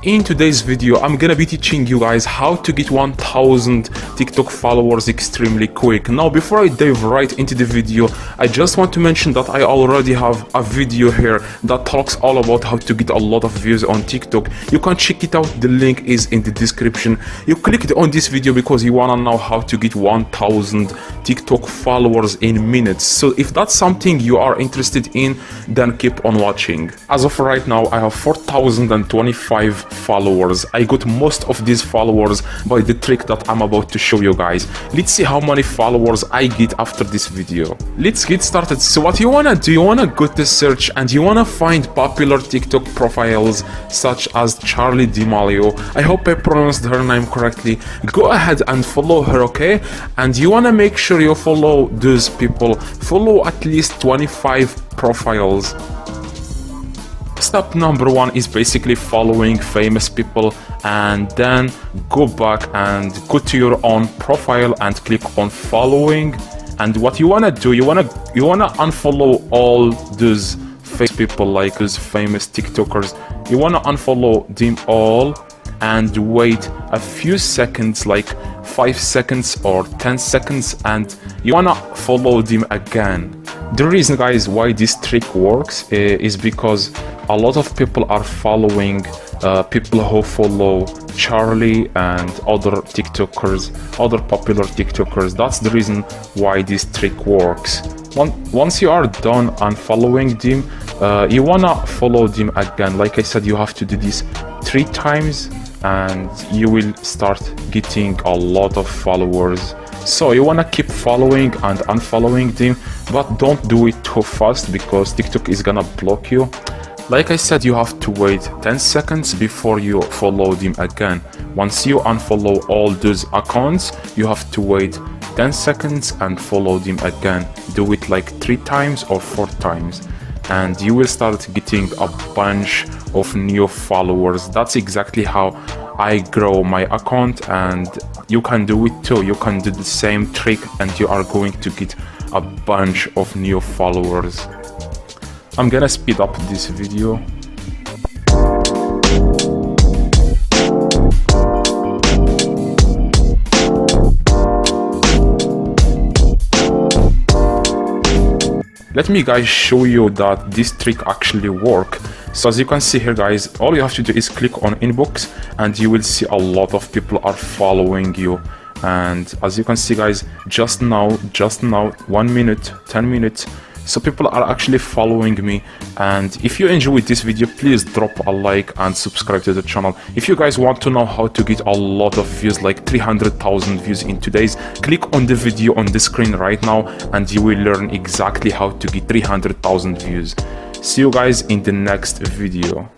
In today's video, I'm gonna be teaching you guys how to get 1000 TikTok followers extremely quick. Now, before I dive right into the video, I just want to mention that I already have a video here that talks all about how to get a lot of views on TikTok. You can check it out, the link is in the description. You clicked on this video because you wanna know how to get 1000 TikTok followers in minutes. So if that's something you are interested in, then keep on watching. As of right now, I have 4025 followers. I got most of these followers by the trick that I'm about to show you guys. Let's see how many followers I get after this video. Let's get started. So what you wanna do, you wanna go to search and you wanna find popular TikTok profiles such as Charli D'Amelio. I hope I pronounced her name correctly. Go ahead and follow her, okay? And you wanna make sure you follow those people. Follow at least 25 profiles. Step number one is basically following famous people, and then go back and go to your own profile and click on following. And what you wanna do, you wanna unfollow all those famous people, like those famous TikTokers. You wanna unfollow them all and wait a few seconds, like 5 seconds or 10 seconds, and you wanna follow them again. The reason, guys, why this trick works is because a lot of people are following people who follow Charli and other TikTokers, other popular TikTokers. That's the reason why this trick works. Once you are done unfollowing them, you wanna follow them again. Like I said, you have to do this 3 times and you will start getting a lot of followers. So you wanna keep following and unfollowing them, but don't do it too fast because TikTok is gonna block you. Like I said, you have to wait 10 seconds before you follow them again. Once you unfollow all those accounts, you have to wait 10 seconds and follow them again. Do it like 3 times or 4 times, and you will start getting a bunch of new followers. That's exactly how I grow my account, and you can do it too. You can do the same trick and you are going to get a bunch of new followers. I'm gonna speed up this video. Let me guys show you that this trick actually works. So as you can see here, guys, all you have to do is click on inbox and you will see a lot of people are following you. And as you can see, guys, just now 1 minute, 10 minutes, so people are actually following me. And if you enjoyed this video, please drop a like and subscribe to the channel. If you guys want to know how to get a lot of views, like 300,000 views in 2 days, click on the video on the screen right now and you will learn exactly how to get 300,000 views. See you guys in the next video.